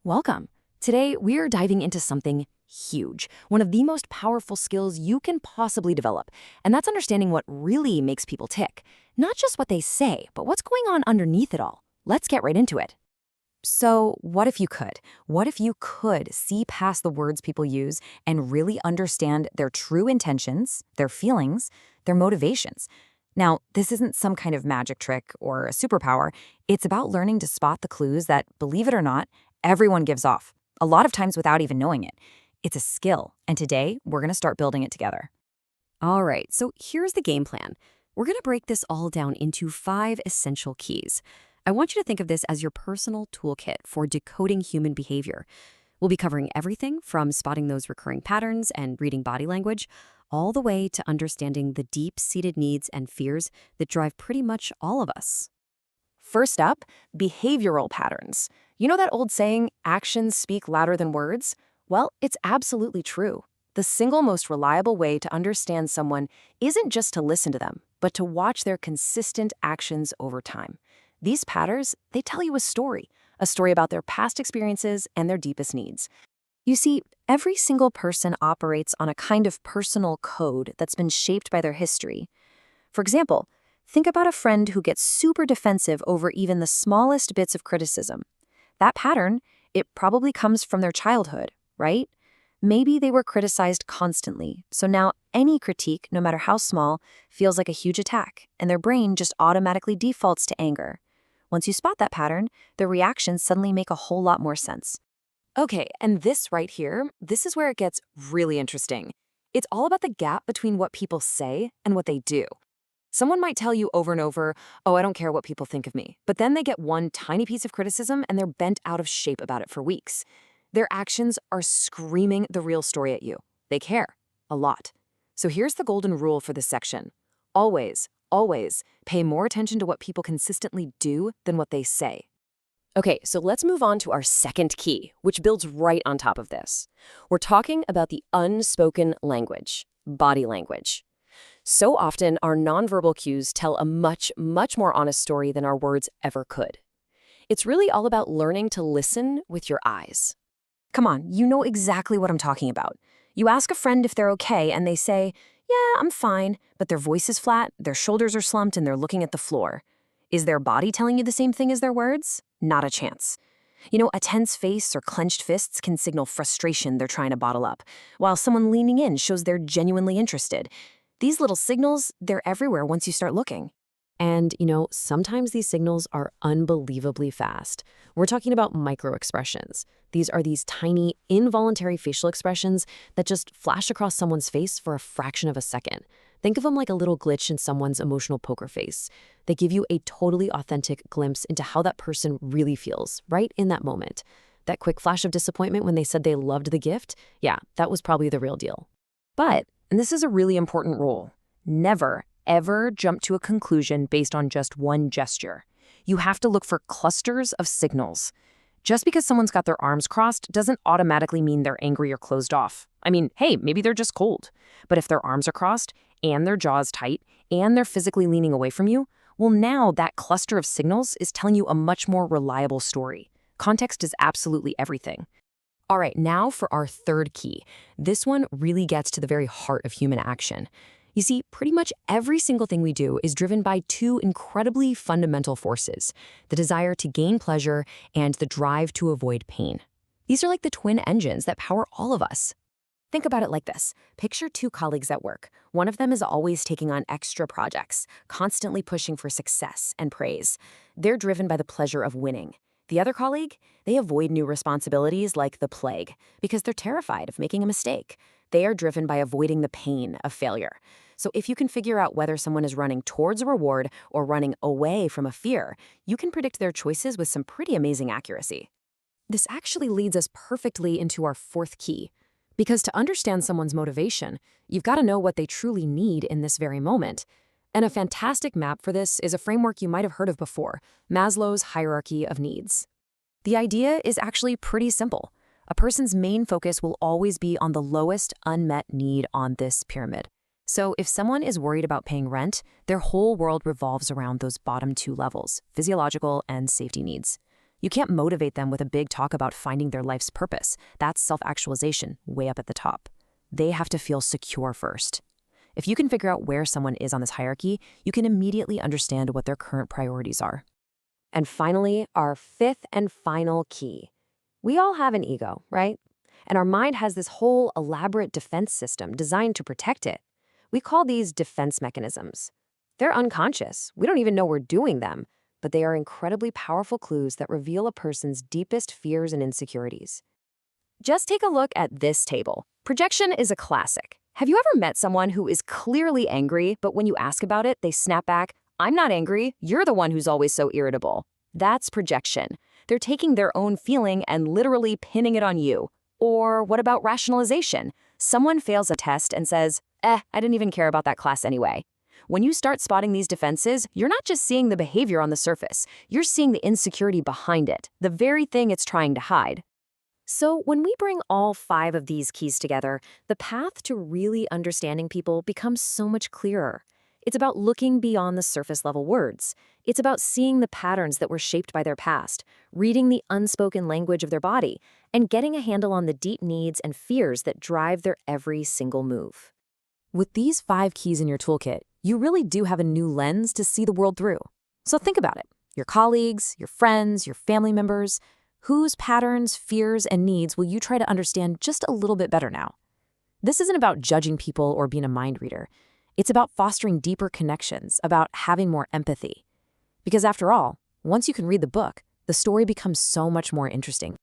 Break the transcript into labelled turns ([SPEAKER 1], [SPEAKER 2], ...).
[SPEAKER 1] Welcome. Today, we are diving into something huge, one of the most powerful skills you can possibly develop, and that's understanding what really makes people tick. Not just what they say, but what's going on underneath it all. Let's get right into it. So, what if you could? What if you could see past the words people use and really understand their true intentions, their feelings, their motivations? Now, this isn't some kind of magic trick or a superpower. It's about learning to spot the clues that, believe it or not, everyone gives off, a lot of times without even knowing it. It's a skill, and today we're going to start building it together. All right, so here's the game plan. We're going to break this all down into 5 essential keys. I want you to think of this as your personal toolkit for decoding human behavior. We'll be covering everything from spotting those recurring patterns and reading body language, all the way to understanding the deep-seated needs and fears that drive pretty much all of us. First up, behavioral patterns. You know that old saying, actions speak louder than words? Well, it's absolutely true. The single most reliable way to understand someone isn't just to listen to them, but to watch their consistent actions over time. These patterns, they tell you a story about their past experiences and their deepest needs. You see, every single person operates on a kind of personal code that's been shaped by their history. For example, think about a friend who gets super defensive over even the smallest bits of criticism. That pattern, it probably comes from their childhood, right? Maybe they were criticized constantly, so now any critique, no matter how small, feels like a huge attack, and their brain just automatically defaults to anger. Once you spot that pattern, their reactions suddenly make a whole lot more sense. Okay, and this right here, this is where it gets really interesting. It's all about the gap between what people say and what they do. Someone might tell you over and over, oh, I don't care what people think of me. But then they get one tiny piece of criticism and they're bent out of shape about it for weeks. Their actions are screaming the real story at you. They care. A lot. So here's the golden rule for this section. Always, always pay more attention to what people consistently do than what they say. Okay, so let's move on to our second key, which builds right on top of this. We're talking about the unspoken language, body language. So often, our nonverbal cues tell a much, much more honest story than our words ever could. It's really all about learning to listen with your eyes. Come on, you know exactly what I'm talking about. You ask a friend if they're okay, and they say, yeah, I'm fine, but their voice is flat, their shoulders are slumped, and they're looking at the floor. Is their body telling you the same thing as their words? Not a chance. You know, a tense face or clenched fists can signal frustration they're trying to bottle up, while someone leaning in shows they're genuinely interested. These little signals, they're everywhere once you start looking. And, sometimes these signals are unbelievably fast. We're talking about microexpressions. These are these tiny, involuntary facial expressions that just flash across someone's face for a fraction of a second. Think of them like a little glitch in someone's emotional poker face. They give you a totally authentic glimpse into how that person really feels, right in that moment. That quick flash of disappointment when they said they loved the gift, yeah, that was probably the real deal. But, and this is a really important rule, never, ever jump to a conclusion based on just one gesture. You have to look for clusters of signals. Just because someone's got their arms crossed doesn't automatically mean they're angry or closed off. I mean, hey, maybe they're just cold. But if their arms are crossed and their jaw's tight and they're physically leaning away from you, well, now that cluster of signals is telling you a much more reliable story. Context is absolutely everything. All right, now for our third key. This one really gets to the very heart of human action. You see, pretty much every single thing we do is driven by 2 incredibly fundamental forces, the desire to gain pleasure and the drive to avoid pain. These are like the twin engines that power all of us. Think about it like this. Picture 2 colleagues at work. One of them is always taking on extra projects, constantly pushing for success and praise. They're driven by the pleasure of winning. The other colleague, they avoid new responsibilities like the plague because they're terrified of making a mistake. They are driven by avoiding the pain of failure. So if you can figure out whether someone is running towards a reward or running away from a fear, you can predict their choices with some pretty amazing accuracy. This actually leads us perfectly into our 4th key. Because to understand someone's motivation, you've got to know what they truly need in this very moment. And a fantastic map for this is a framework you might have heard of before, Maslow's hierarchy of needs. The idea is actually pretty simple. A person's main focus will always be on the lowest unmet need on this pyramid. So if someone is worried about paying rent, their whole world revolves around those bottom 2 levels, physiological and safety needs. You can't motivate them with a big talk about finding their life's purpose. That's self-actualization, way up at the top. They have to feel secure first. If you can figure out where someone is on this hierarchy, you can immediately understand what their current priorities are. And finally, our fifth and final key. We all have an ego, right? And our mind has this whole elaborate defense system designed to protect it. We call these defense mechanisms. They're unconscious. We don't even know we're doing them, but they are incredibly powerful clues that reveal a person's deepest fears and insecurities. Just take a look at this table. Projection is a classic. Have you ever met someone who is clearly angry, but when you ask about it, they snap back, "I'm not angry, you're the one who's always so irritable." That's projection. They're taking their own feeling and literally pinning it on you. Or what about rationalization? Someone fails a test and says, I didn't even care about that class anyway. When you start spotting these defenses, you're not just seeing the behavior on the surface, you're seeing the insecurity behind it, the very thing it's trying to hide. So when we bring all 5 of these keys together, the path to really understanding people becomes so much clearer. It's about looking beyond the surface-level words. It's about seeing the patterns that were shaped by their past, reading the unspoken language of their body, and getting a handle on the deep needs and fears that drive their every single move. With these 5 keys in your toolkit, you really do have a new lens to see the world through. So think about it. Your colleagues, your friends, your family members, whose patterns, fears, and needs will you try to understand just a little bit better now? This isn't about judging people or being a mind reader. It's about fostering deeper connections, about having more empathy. Because after all, once you can read the book, the story becomes so much more interesting.